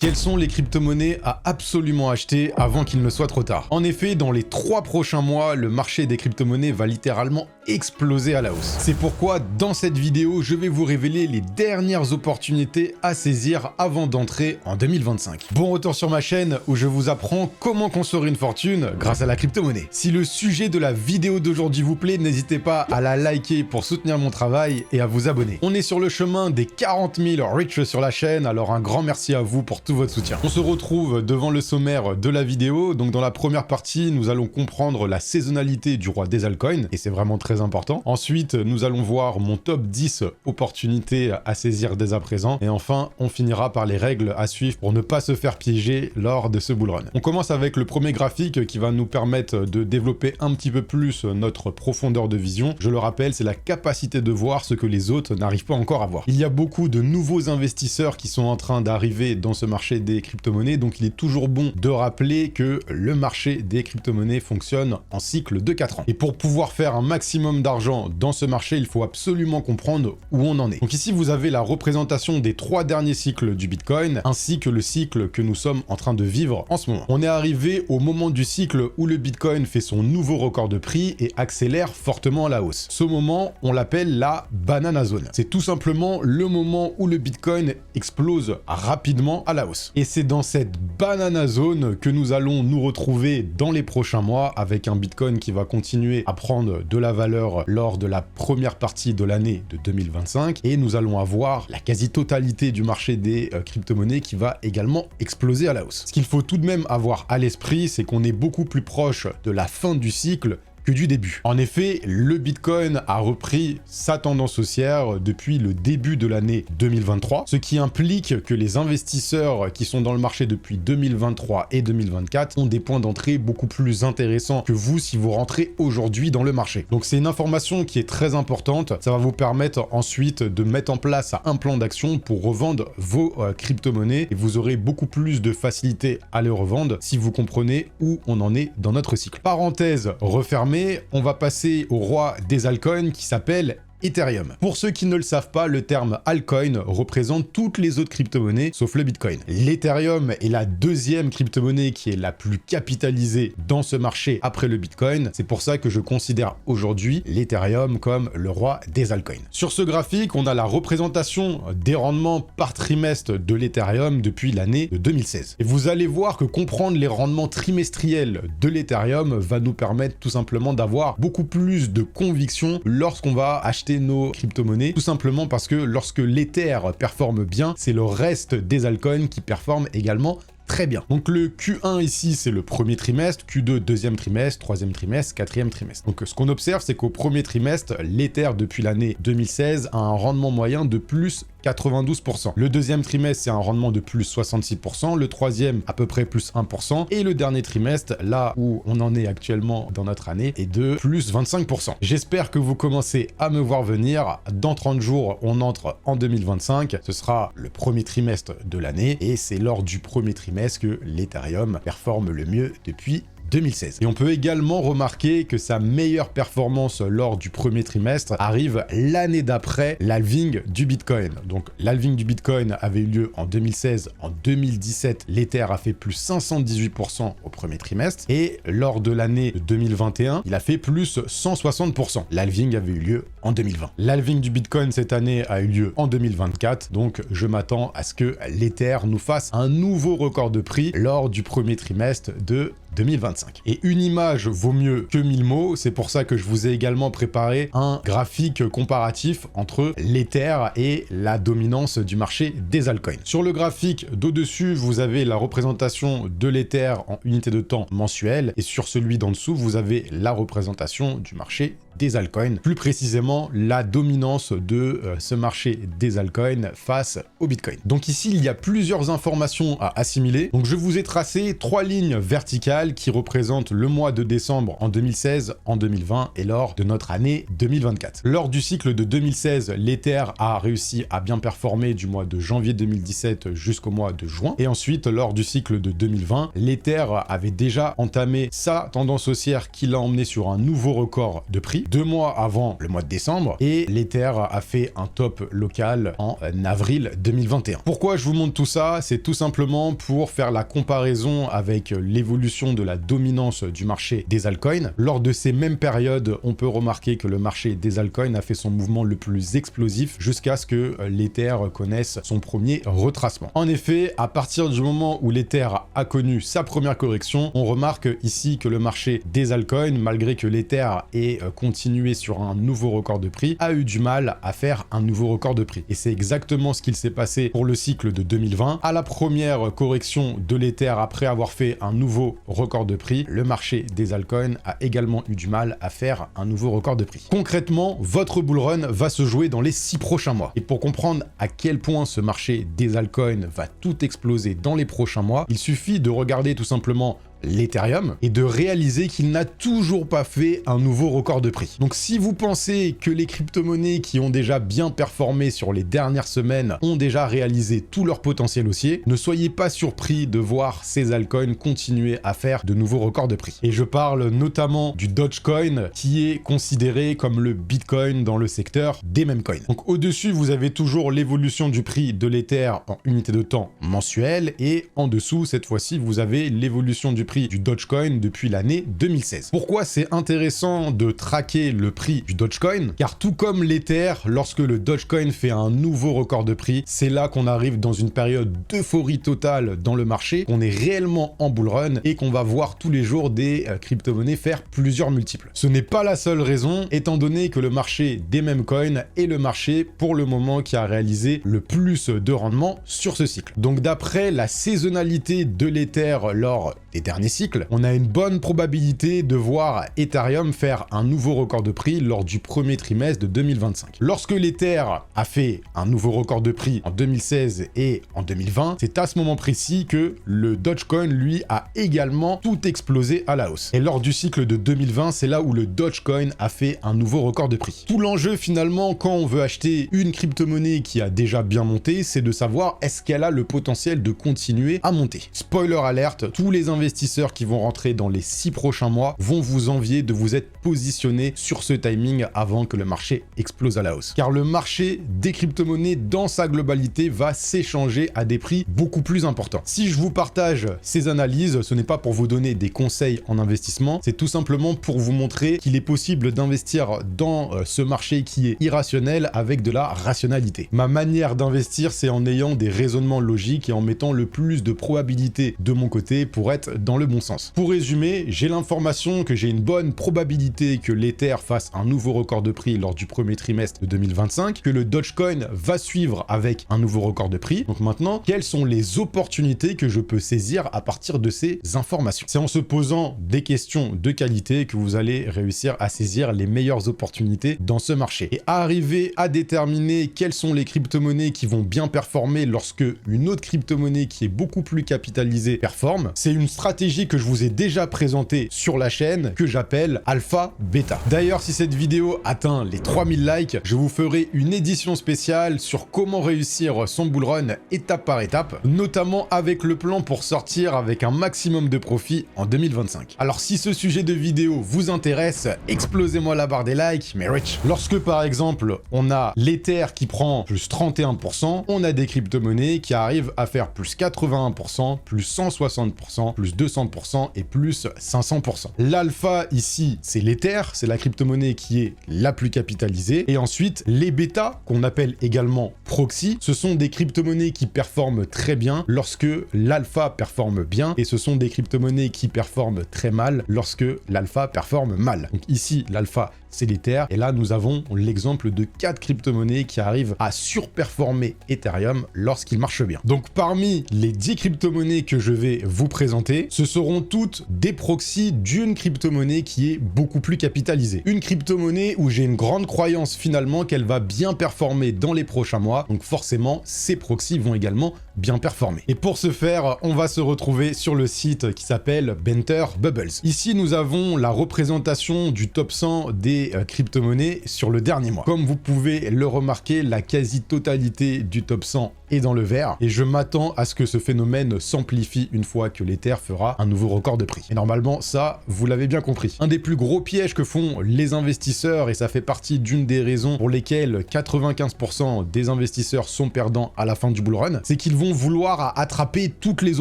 Quelles sont les crypto-monnaies à absolument acheter avant qu'il ne soit trop tard? En effet, dans les 3 prochains mois, le marché des crypto-monnaies va littéralement exploser à la hausse. C'est pourquoi, dans cette vidéo, je vais vous révéler les dernières opportunités à saisir avant d'entrer en 2025. Bon retour sur ma chaîne où je vous apprends comment construire une fortune grâce à la crypto-monnaie. Si le sujet de la vidéo d'aujourd'hui vous plaît, n'hésitez pas à la liker pour soutenir mon travail et à vous abonner. On est sur le chemin des 40 000 riches sur la chaîne, alors un grand merci à vous pour tout votre soutien. On se retrouve devant le sommaire de la vidéo. Donc dans la première partie, nous allons comprendre la saisonnalité du roi des altcoins, et c'est vraiment très important. Ensuite, nous allons voir mon top 10 opportunités à saisir dès à présent. Et enfin, on finira par les règles à suivre pour ne pas se faire piéger lors de ce bull run. On commence avec le premier graphique qui va nous permettre de développer un petit peu plus notre profondeur de vision. Je le rappelle, c'est la capacité de voir ce que les autres n'arrivent pas encore à voir. Il y a beaucoup de nouveaux investisseurs qui sont en train d'arriver dans ce marché des crypto-monnaies, donc il est toujours bon de rappeler que le marché des crypto-monnaies fonctionne en cycle de 4 ans. Et pour pouvoir faire un maximum d'argent dans ce marché, il faut absolument comprendre où on en est. Donc ici, vous avez la représentation des 3 derniers cycles du Bitcoin, ainsi que le cycle que nous sommes en train de vivre en ce moment. On est arrivé au moment du cycle où le Bitcoin fait son nouveau record de prix et accélère fortement à la hausse. Ce moment, on l'appelle la banana zone. C'est tout simplement le moment où le Bitcoin explose rapidement à la hausse. Et c'est dans cette banana zone que nous allons nous retrouver dans les prochains mois, avec un Bitcoin qui va continuer à prendre de la valeur lors de la première partie de l'année de 2025, et nous allons avoir la quasi-totalité du marché des crypto-monnaies qui va également exploser à la hausse. Ce qu'il faut tout de même avoir à l'esprit, c'est qu'on est beaucoup plus proche de la fin du cycle que du début. En effet, le Bitcoin a repris sa tendance haussière depuis le début de l'année 2023, ce qui implique que les investisseurs qui sont dans le marché depuis 2023 et 2024 ont des points d'entrée beaucoup plus intéressants que vous si vous rentrez aujourd'hui dans le marché. Donc c'est une information qui est très importante. Ça va vous permettre ensuite de mettre en place un plan d'action pour revendre vos crypto-monnaies, et vous aurez beaucoup plus de facilité à les revendre si vous comprenez où on en est dans notre cycle. Parenthèse refermée. On va passer au roi des altcoins qui s'appelle Ethereum. Pour ceux qui ne le savent pas, le terme altcoin représente toutes les autres crypto-monnaies sauf le Bitcoin. L'Ethereum est la deuxième crypto-monnaie qui est la plus capitalisée dans ce marché après le Bitcoin. C'est pour ça que je considère aujourd'hui l'Ethereum comme le roi des altcoins. Sur ce graphique, on a la représentation des rendements par trimestre de l'Ethereum depuis l'année de 2016. Et vous allez voir que comprendre les rendements trimestriels de l'Ethereum va nous permettre tout simplement d'avoir beaucoup plus de conviction lorsqu'on va acheter nos crypto-monnaies, tout simplement parce que lorsque l'Ether performe bien, c'est le reste des altcoins qui performe également très bien. Donc le Q1 ici, c'est le premier trimestre, Q2 deuxième trimestre, troisième trimestre, quatrième trimestre. Donc ce qu'on observe, c'est qu'au premier trimestre, l'Ether depuis l'année 2016 a un rendement moyen de plus 92%. Le deuxième trimestre, c'est un rendement de plus 66%, le troisième à peu près plus 1%, et le dernier trimestre, là où on en est actuellement dans notre année, est de plus 25%. J'espère que vous commencez à me voir venir. Dans 30 jours, on entre en 2025, ce sera le premier trimestre de l'année, et c'est lors du premier trimestre que l'Ethereum performe le mieux depuis 2016. Et on peut également remarquer que sa meilleure performance lors du premier trimestre arrive l'année d'après l'halving du Bitcoin. Donc l'halving du Bitcoin avait eu lieu en 2016, en 2017, l'Ether a fait plus 518% au premier trimestre, et lors de l'année 2021, il a fait plus 160%. L'halving avait eu lieu en 2020. L'halving du Bitcoin cette année a eu lieu en 2024, donc je m'attends à ce que l'Ether nous fasse un nouveau record de prix lors du premier trimestre de 2025. Et une image vaut mieux que 1000 mots, c'est pour ça que je vous ai également préparé un graphique comparatif entre l'Ether et la dominance du marché des altcoins. Sur le graphique d'au-dessus, vous avez la représentation de l'Ether en unité de temps mensuelle, et sur celui d'en dessous, vous avez la représentation du marché des altcoins, plus précisément la dominance de ce marché des altcoins face au Bitcoin. Donc ici, il y a plusieurs informations à assimiler. Donc je vous ai tracé 3 lignes verticales local qui représente le mois de décembre en 2016, en 2020 et lors de notre année 2024. Lors du cycle de 2016, l'Ether a réussi à bien performer du mois de janvier 2017 jusqu'au mois de juin. Et ensuite, lors du cycle de 2020, l'Ether avait déjà entamé sa tendance haussière qui l'a emmené sur un nouveau record de prix 2 mois avant le mois de décembre. Et l'Ether a fait un top local en avril 2021. Pourquoi je vous montre tout ça? C'est tout simplement pour faire la comparaison avec l'évolution de la dominance du marché des altcoins. Lors de ces mêmes périodes, on peut remarquer que le marché des altcoins a fait son mouvement le plus explosif jusqu'à ce que l'Ether connaisse son premier retracement. En effet, à partir du moment où l'Ether a connu sa première correction, on remarque ici que le marché des altcoins, malgré que l'Ether ait continué sur un nouveau record de prix, a eu du mal à faire un nouveau record de prix. Et c'est exactement ce qu'il s'est passé pour le cycle de 2020. À la première correction de l'Ether, après avoir fait un nouveau record de prix, le marché des altcoins a également eu du mal à faire un nouveau record de prix. Concrètement, votre bull run va se jouer dans les 6 prochains mois. Et pour comprendre à quel point ce marché des altcoins va tout exploser dans les prochains mois, il suffit de regarder tout simplement l'Ethereum et de réaliser qu'il n'a toujours pas fait un nouveau record de prix. Donc si vous pensez que les crypto-monnaies qui ont déjà bien performé sur les dernières semaines ont déjà réalisé tout leur potentiel haussier, ne soyez pas surpris de voir ces altcoins continuer à faire de nouveaux records de prix. Et je parle notamment du Dogecoin qui est considéré comme le Bitcoin dans le secteur des meme coins. Donc au-dessus, vous avez toujours l'évolution du prix de l'Ether en unité de temps mensuelle et en dessous, cette fois-ci, vous avez l'évolution du prix du Dogecoin depuis l'année 2016. Pourquoi c'est intéressant de traquer le prix du Dogecoin? Car tout comme l'Ether, lorsque le Dogecoin fait un nouveau record de prix, c'est là qu'on arrive dans une période d'euphorie totale dans le marché, qu'on est réellement en bull run et qu'on va voir tous les jours des crypto-monnaies faire plusieurs multiples. Ce n'est pas la seule raison, étant donné que le marché des meme coins est le marché pour le moment qui a réalisé le plus de rendement sur ce cycle. Donc d'après la saisonnalité de l'Ether lors des derniers cycles, on a une bonne probabilité de voir Ethereum faire un nouveau record de prix lors du premier trimestre de 2025. Lorsque l'Ether a fait un nouveau record de prix en 2016 et en 2020, c'est à ce moment précis que le Dogecoin, lui, a également tout explosé à la hausse. Et lors du cycle de 2020, c'est là où le Dogecoin a fait un nouveau record de prix. Tout l'enjeu finalement, quand on veut acheter une crypto-monnaie qui a déjà bien monté, c'est de savoir est-ce qu'elle a le potentiel de continuer à monter. Spoiler alerte, tous les investisseurs qui vont rentrer dans les 6 prochains mois vont vous envier de vous être positionné sur ce timing avant que le marché explose à la hausse. Car le marché des crypto-monnaies dans sa globalité va s'échanger à des prix beaucoup plus importants. Si je vous partage ces analyses, ce n'est pas pour vous donner des conseils en investissement, c'est tout simplement pour vous montrer qu'il est possible d'investir dans ce marché qui est irrationnel avec de la rationalité. Ma manière d'investir, c'est en ayant des raisonnements logiques et en mettant le plus de probabilité de mon côté pour être dans le bon sens. Pour résumer, j'ai l'information que j'ai une bonne probabilité que l'Ether fasse un nouveau record de prix lors du premier trimestre de 2025, que le Dogecoin va suivre avec un nouveau record de prix. Donc maintenant, quelles sont les opportunités que je peux saisir à partir de ces informations? C'est en se posant des questions de qualité que vous allez réussir à saisir les meilleures opportunités dans ce marché. Et arriver à déterminer quelles sont les crypto-monnaies qui vont bien performer lorsque une autre crypto-monnaie qui est beaucoup plus capitalisée performe, c'est une stratégie que je vous ai déjà présentée sur la chaîne que j'appelle Alpha Beta. D'ailleurs, si cette vidéo atteint les 3000 likes, je vous ferai une édition spéciale sur comment réussir son bull run étape par étape, notamment avec le plan pour sortir avec un maximum de profit en 2025. Alors si ce sujet de vidéo vous intéresse, explosez-moi la barre des likes, mais rich. Lorsque par exemple, on a l'Ether qui prend plus 31%, on a des crypto-monnaies qui arrivent à faire plus 81%, plus 160%, plus 200% et plus 500%. L'alpha ici, c'est l'Ether, c'est la crypto-monnaie qui est la plus capitalisée. Et ensuite, les bêtas, qu'on appelle également proxy, ce sont des crypto-monnaies qui performent très bien lorsque l'alpha performe bien, et ce sont des crypto-monnaies qui performent très mal lorsque l'alpha performe mal. Donc ici, l'alpha c'est l'Ether. Et là, nous avons l'exemple de 4 crypto-monnaies qui arrivent à surperformer Ethereum lorsqu'il marche bien. Donc parmi les 10 crypto-monnaies que je vais vous présenter, ce seront toutes des proxys d'une crypto-monnaie qui est beaucoup plus capitalisée. Une crypto-monnaie où j'ai une grande croyance finalement qu'elle va bien performer dans les prochains mois. Donc forcément, ces proxys vont également bien performer. Et pour ce faire, on va se retrouver sur le site qui s'appelle Benter Bubbles. Ici, nous avons la représentation du top 100 des crypto-monnaies sur le dernier mois. Comme vous pouvez le remarquer, la quasi-totalité du top 100 est dans le vert et je m'attends à ce que ce phénomène s'amplifie une fois que l'Ether fera un nouveau record de prix. Et normalement, ça, vous l'avez bien compris. Un des plus gros pièges que font les investisseurs, et ça fait partie d'une des raisons pour lesquelles 95% des investisseurs sont perdants à la fin du bull run, c'est qu'ils vont vouloir attraper toutes les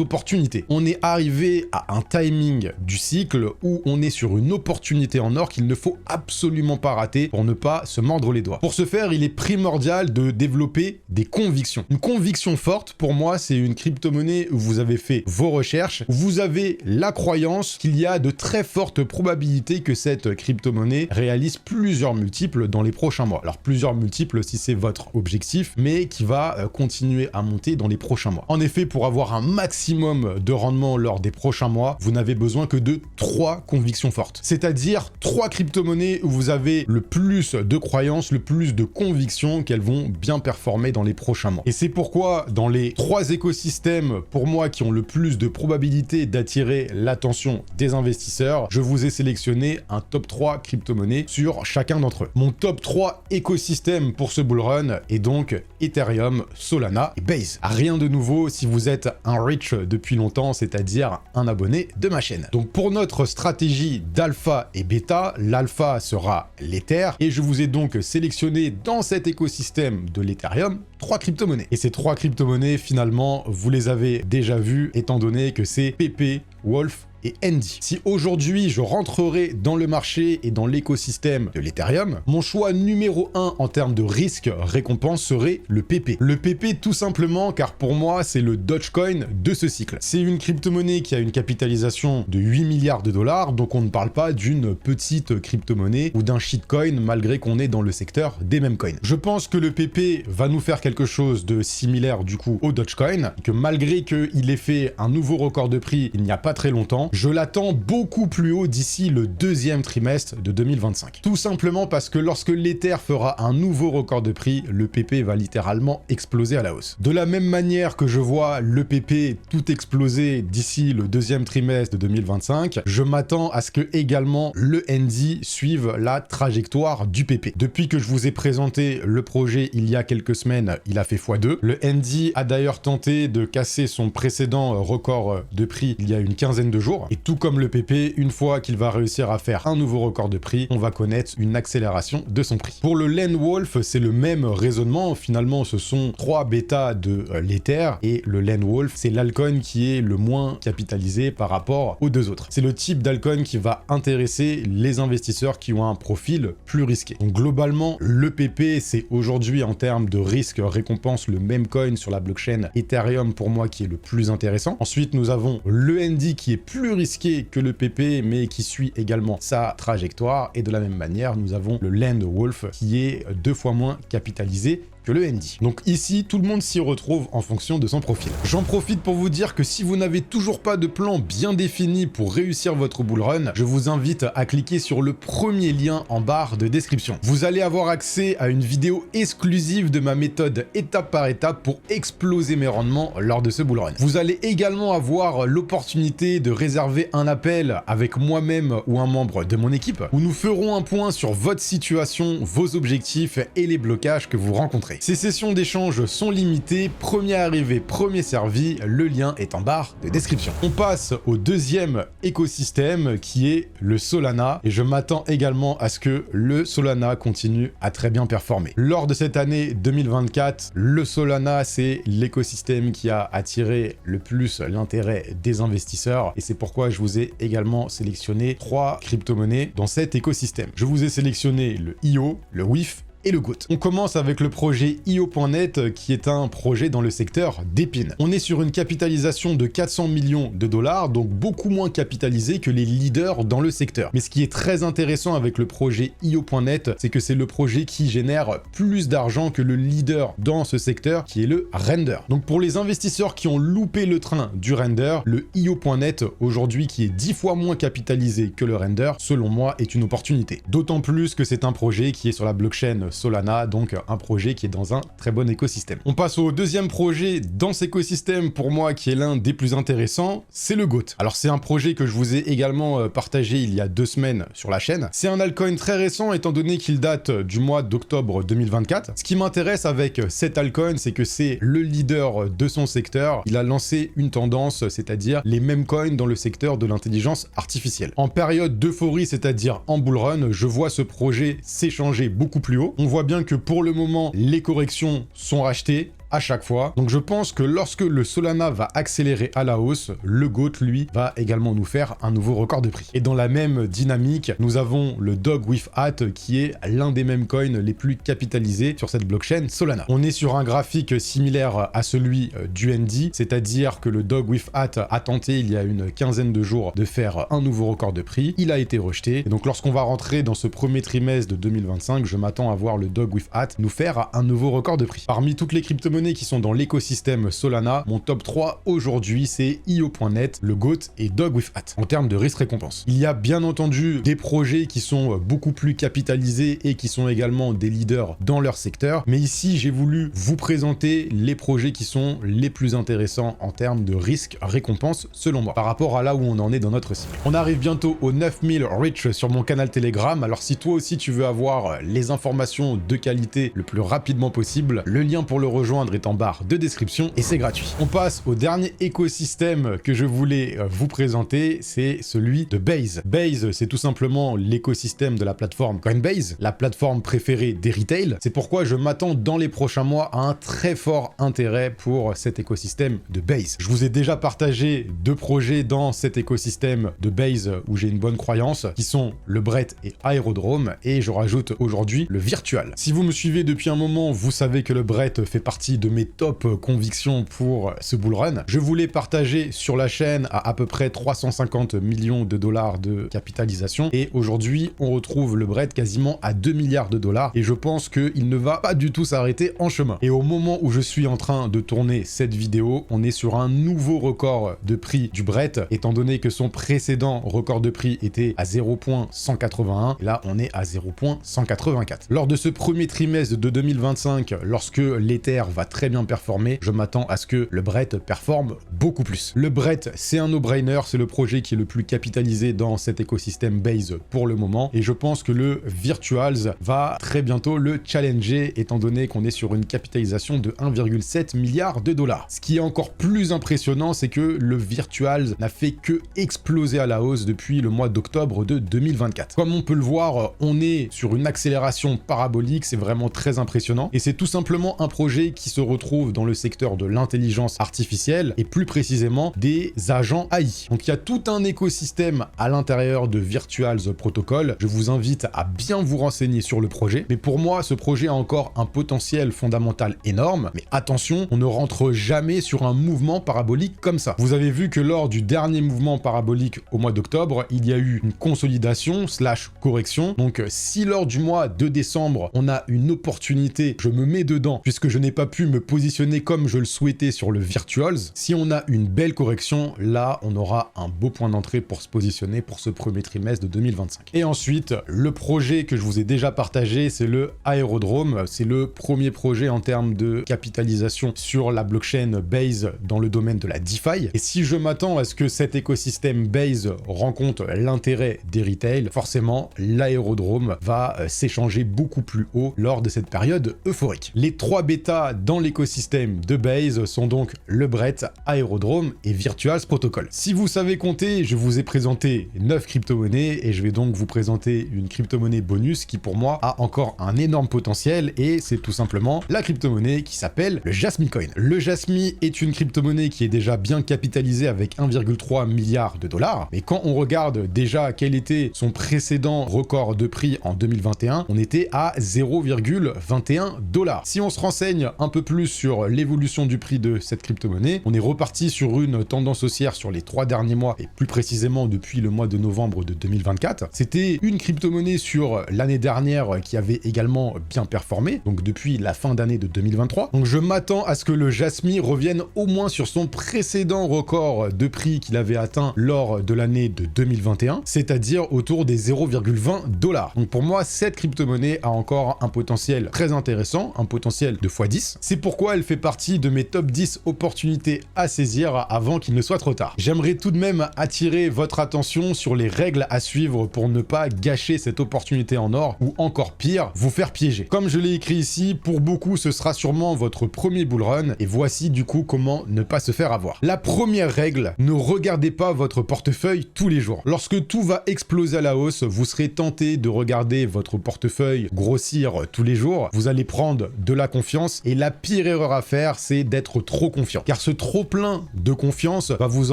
opportunités. On est arrivé à un timing du cycle où on est sur une opportunité en or qu'il ne faut absolument pas rater pour ne pas se mordre les doigts. Pour ce faire, il est primordial de développer des convictions. Une conviction forte, pour moi, c'est une crypto-monnaie où vous avez fait vos recherches, où vous avez la croyance qu'il y a de très fortes probabilités que cette crypto-monnaie réalise plusieurs multiples dans les prochains mois. Alors plusieurs multiples si c'est votre objectif, mais qui va continuer à monter dans les prochains mois. En effet, pour avoir un maximum de rendement lors des prochains mois, vous n'avez besoin que de 3 convictions fortes. C'est-à-dire 3 crypto-monnaies où vous avez le plus de croyances, le plus de convictions qu'elles vont bien performer dans les prochains mois. Et c'est pourquoi dans les 3 écosystèmes, pour moi, qui ont le plus de probabilité d'attirer l'attention des investisseurs, je vous ai sélectionné un top 3 crypto-monnaies sur chacun d'entre eux. Mon top 3 écosystème pour ce bull run est donc Ethereum, Solana et Base. Rien de nouveau si vous êtes un rich depuis longtemps, c'est-à-dire un abonné de ma chaîne. Donc pour notre stratégie d'alpha et bêta, l'alpha sera l'Ether et je vous ai donc sélectionné dans cet écosystème de l'Ethereum 3 crypto-monnaies. Et ces 3 crypto-monnaies, finalement, vous les avez déjà vues, étant donné que c'est PP, Wolf et Andy. Si aujourd'hui je rentrerai dans le marché et dans l'écosystème de l'Ethereum, mon choix numéro 1 en termes de risque-récompense serait le PP. Le PP tout simplement car pour moi c'est le Dogecoin de ce cycle. C'est une crypto-monnaie qui a une capitalisation de 8 milliards de dollars, donc on ne parle pas d'une petite crypto-monnaie ou d'un shitcoin malgré qu'on est dans le secteur des meme coins. Je pense que le PP va nous faire quelque chose de similaire du coup au Dogecoin, que malgré qu'il ait fait un nouveau record de prix il n'y a pas très longtemps, je l'attends beaucoup plus haut d'ici le 2e trimestre de 2025. Tout simplement parce que lorsque l'Ether fera un nouveau record de prix, le PP va littéralement exploser à la hausse. De la même manière que je vois le PP tout exploser d'ici le 2e trimestre de 2025, je m'attends à ce que également le ND suive la trajectoire du PP. Depuis que je vous ai présenté le projet il y a quelques semaines, il a fait x2. Le ND a d'ailleurs tenté de casser son précédent record de prix il y a une quinzaine de jours. Et tout comme le PP, une fois qu'il va réussir à faire un nouveau record de prix, on va connaître une accélération de son prix. Pour le Len Wolf, c'est le même raisonnement. Finalement, ce sont 3 bêtas de l'Ether et le Len Wolf, c'est l'altcoin qui est le moins capitalisé par rapport aux 2 autres. C'est le type d'altcoin qui va intéresser les investisseurs qui ont un profil plus risqué. Donc globalement, le PP, c'est aujourd'hui en termes de risque-récompense le même coin sur la blockchain Ethereum pour moi qui est le plus intéressant. Ensuite, nous avons le ND qui est plus risqué que le PP, mais qui suit également sa trajectoire. Et de la même manière, nous avons le Land Wolf qui est 2 fois moins capitalisé que le ND. Donc ici, tout le monde s'y retrouve en fonction de son profil. J'en profite pour vous dire que si vous n'avez toujours pas de plan bien défini pour réussir votre bull run, je vous invite à cliquer sur le premier lien en barre de description. Vous allez avoir accès à une vidéo exclusive de ma méthode étape par étape pour exploser mes rendements lors de ce bull run. Vous allez également avoir l'opportunité de réserver un appel avec moi-même ou un membre de mon équipe où nous ferons un point sur votre situation, vos objectifs et les blocages que vous rencontrez. Ces sessions d'échange sont limitées, premier arrivé, premier servi, le lien est en barre de description. On passe au 2e écosystème qui est le Solana et je m'attends également à ce que le Solana continue à très bien performer. Lors de cette année 2024, le Solana c'est l'écosystème qui a attiré le plus l'intérêt des investisseurs et c'est pourquoi je vous ai également sélectionné 3 crypto-monnaies dans cet écosystème. Je vous ai sélectionné le IO, le WIF et le GOAT. On commence avec le projet IO.net qui est un projet dans le secteur d'épines. On est sur une capitalisation de 400 millions de dollars, donc beaucoup moins capitalisé que les leaders dans le secteur. Mais ce qui est très intéressant avec le projet IO.net, c'est que c'est le projet qui génère plus d'argent que le leader dans ce secteur qui est le Render. Donc pour les investisseurs qui ont loupé le train du Render, le IO.net aujourd'hui qui est 10 fois moins capitalisé que le Render, selon moi est une opportunité. D'autant plus que c'est un projet qui est sur la blockchain Solana, donc un projet qui est dans un très bon écosystème. On passe au deuxième projet dans cet écosystème pour moi qui est l'un des plus intéressants, c'est le GOAT. Alors c'est un projet que je vous ai également partagé il y a 2 semaines sur la chaîne. C'est un altcoin très récent étant donné qu'il date du mois d'octobre 2024. Ce qui m'intéresse avec cet altcoin, c'est que c'est le leader de son secteur. Il a lancé une tendance, c'est-à-dire les mêmes coins dans le secteur de l'intelligence artificielle. En période d'euphorie, c'est-à-dire en bull run, je vois ce projet s'échanger beaucoup plus haut. On voit bien que pour le moment, les corrections sont rachetées à chaque fois. Donc je pense que lorsque le Solana va accélérer à la hausse, le GOAT, lui, va également nous faire un nouveau record de prix. Et dans la même dynamique, nous avons le Dog with Hat qui est l'un des mêmes coins les plus capitalisés sur cette blockchain Solana. On est sur un graphique similaire à celui du ND, c'est-à-dire que le Dog with Hat a tenté il y a une quinzaine de jours de faire un nouveau record de prix. Il a été rejeté. Et donc lorsqu'on va rentrer dans ce premier trimestre de 2025, je m'attends à voir le Dog with Hat nous faire un nouveau record de prix. Parmi toutes les crypto-monnaies qui sont dans l'écosystème Solana, mon top 3 aujourd'hui c'est IO.net, le GOAT et Dog with Hat en termes de risque-récompense. Il y a bien entendu des projets qui sont beaucoup plus capitalisés et qui sont également des leaders dans leur secteur, mais ici j'ai voulu vous présenter les projets qui sont les plus intéressants en termes de risque-récompense selon moi, par rapport à là où on en est dans notre cycle. On arrive bientôt aux 9000 reach sur mon canal Telegram, alors si toi aussi tu veux avoir les informations de qualité le plus rapidement possible, le lien pour le rejoindre est en barre de description et c'est gratuit. On passe au dernier écosystème que je voulais vous présenter, c'est celui de Base. Base, c'est tout simplement l'écosystème de la plateforme Coinbase, la plateforme préférée des retail. C'est pourquoi je m'attends dans les prochains mois à un très fort intérêt pour cet écosystème de Base. Je vous ai déjà partagé 2 projets dans cet écosystème de Base où j'ai une bonne croyance, qui sont le Brett et Aerodrome, et je rajoute aujourd'hui le Virtual. Si vous me suivez depuis un moment, vous savez que le Brett fait partie de mes top convictions pour ce bull run. Je voulais partager sur la chaîne à peu près 350 millions de dollars de capitalisation et aujourd'hui on retrouve le Brett quasiment à 2 milliards de dollars et je pense qu'il ne va pas du tout s'arrêter en chemin. Et au moment où je suis en train de tourner cette vidéo, on est sur un nouveau record de prix du Brett étant donné que son précédent record de prix était à 0.181 et là on est à 0.184. Lors de ce premier trimestre de 2025, lorsque l'Ether va très bien performer, je m'attends à ce que le Brett performe beaucoup plus. Le Brett, c'est un no-brainer, c'est le projet qui est le plus capitalisé dans cet écosystème Base pour le moment, et je pense que le Virtuals va très bientôt le challenger, étant donné qu'on est sur une capitalisation de 1,7 milliard de dollars. Ce qui est encore plus impressionnant, c'est que le Virtuals n'a fait que exploser à la hausse depuis le mois d'octobre de 2024. Comme on peut le voir, on est sur une accélération parabolique, c'est vraiment très impressionnant, et c'est tout simplement un projet qui se retrouve dans le secteur de l'intelligence artificielle et plus précisément des agents AI. Donc il y a tout un écosystème à l'intérieur de Virtuals Protocol. Je vous invite à bien vous renseigner sur le projet. Mais pour moi, ce projet a encore un potentiel fondamental énorme. Mais attention, on ne rentre jamais sur un mouvement parabolique comme ça. Vous avez vu que lors du dernier mouvement parabolique au mois d'octobre, il y a eu une consolidation / correction. Donc si lors du mois de décembre, on a une opportunité, je me mets dedans puisque je n'ai pas pu me positionner comme je le souhaitais sur le Virtuals. Si on a une belle correction, là, on aura un beau point d'entrée pour se positionner pour ce premier trimestre de 2025. Et ensuite, le projet que je vous ai déjà partagé, c'est le Aerodrome. C'est le premier projet en termes de capitalisation sur la blockchain Base dans le domaine de la DeFi. Et si je m'attends à ce que cet écosystème Base rencontre l'intérêt des retail, forcément, l'Aerodrome va s'échanger beaucoup plus haut lors de cette période euphorique. Les 3 bêtas dans dans l'écosystème de Base sont donc le Brett, Aerodrome et Virtuals Protocol. Si vous savez compter, je vous ai présenté 9 crypto-monnaies et je vais donc vous présenter une crypto-monnaie bonus qui pour moi a encore un énorme potentiel et c'est tout simplement la crypto-monnaie qui s'appelle le Jasmy Coin. Le Jasmy est une crypto-monnaie qui est déjà bien capitalisée avec 1,3 milliard de dollars, mais quand on regarde déjà quel était son précédent record de prix en 2021, on était à 0,21 $. Si on se renseigne un peu plus sur l'évolution du prix de cette crypto-monnaie, on est reparti sur une tendance haussière sur les 3 derniers mois et plus précisément depuis le mois de novembre de 2024. C'était une crypto-monnaie sur l'année dernière qui avait également bien performé, donc depuis la fin d'année de 2023. Donc je m'attends à ce que le Jasmy revienne au moins sur son précédent record de prix qu'il avait atteint lors de l'année de 2021, c'est-à-dire autour des 0,20 $. Donc pour moi, cette crypto-monnaie a encore un potentiel très intéressant, un potentiel de x10. C'est pourquoi elle fait partie de mes top 10 opportunités à saisir avant qu'il ne soit trop tard. J'aimerais tout de même attirer votre attention sur les règles à suivre pour ne pas gâcher cette opportunité en or ou encore pire, vous faire piéger. Comme je l'ai écrit ici, pour beaucoup ce sera sûrement votre premier bull run et voici du coup comment ne pas se faire avoir. La première règle, ne regardez pas votre portefeuille tous les jours. Lorsque tout va exploser à la hausse, vous serez tenté de regarder votre portefeuille grossir tous les jours. Vous allez prendre de la confiance et la pire erreur à faire, c'est d'être trop confiant. Car ce trop plein de confiance va vous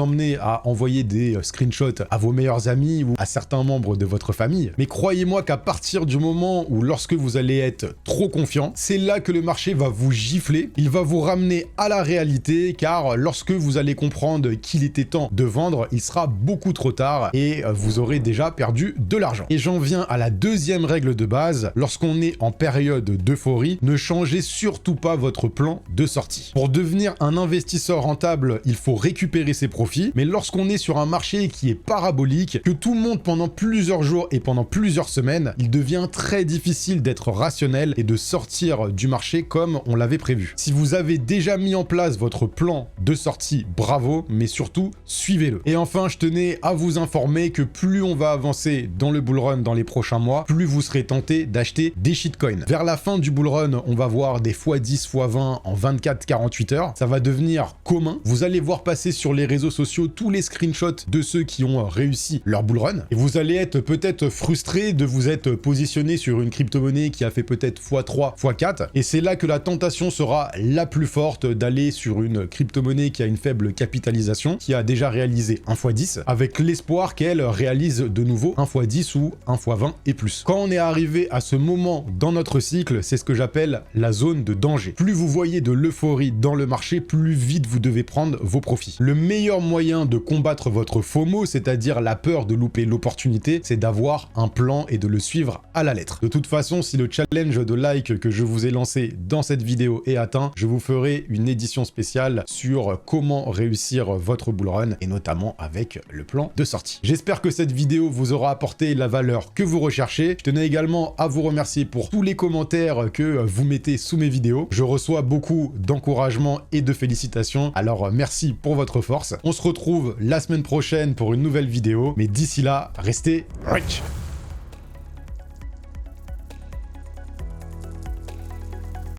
emmener à envoyer des screenshots à vos meilleurs amis ou à certains membres de votre famille. Mais croyez-moi qu'à partir du moment où lorsque vous allez être trop confiant, c'est là que le marché va vous gifler. Il va vous ramener à la réalité car lorsque vous allez comprendre qu'il était temps de vendre, il sera beaucoup trop tard et vous aurez déjà perdu de l'argent. Et j'en viens à la deuxième règle de base. Lorsqu'on est en période d'euphorie, ne changez surtout pas votre plan de sortie. Pour devenir un investisseur rentable, il faut récupérer ses profits, mais lorsqu'on est sur un marché qui est parabolique, que tout monte pendant plusieurs jours et pendant plusieurs semaines, il devient très difficile d'être rationnel et de sortir du marché comme on l'avait prévu. Si vous avez déjà mis en place votre plan de sortie, bravo, mais surtout, suivez-le. Et enfin, je tenais à vous informer que plus on va avancer dans le bull run dans les prochains mois, plus vous serez tenté d'acheter des shitcoins. Vers la fin du bull run, on va voir des x10, x20 en 24-48 heures. Ça va devenir commun. Vous allez voir passer sur les réseaux sociaux tous les screenshots de ceux qui ont réussi leur bull run. Et vous allez être peut-être frustré de vous être positionné sur une crypto-monnaie qui a fait peut-être x3, x4. Et c'est là que la tentation sera la plus forte d'aller sur une crypto-monnaie qui a une faible capitalisation, qui a déjà réalisé un x10, avec l'espoir qu'elle réalise de nouveau un x10 ou un x20 et plus. Quand on est arrivé à ce moment dans notre cycle, c'est ce que j'appelle la zone de danger. Plus vous voyez de l'euphorie dans le marché, plus vite vous devez prendre vos profits. Le meilleur moyen de combattre votre FOMO, c'est-à-dire la peur de louper l'opportunité, c'est d'avoir un plan et de le suivre à la lettre. De toute façon, si le challenge de like que je vous ai lancé dans cette vidéo est atteint, je vous ferai une édition spéciale sur comment réussir votre bull run et notamment avec le plan de sortie. J'espère que cette vidéo vous aura apporté la valeur que vous recherchez. Je tenais également à vous remercier pour tous les commentaires que vous mettez sous mes vidéos. Je reçois beaucoup d'encouragement et de félicitations, alors merci pour votre force. On se retrouve la semaine prochaine pour une nouvelle vidéo, mais d'ici là, restez rich!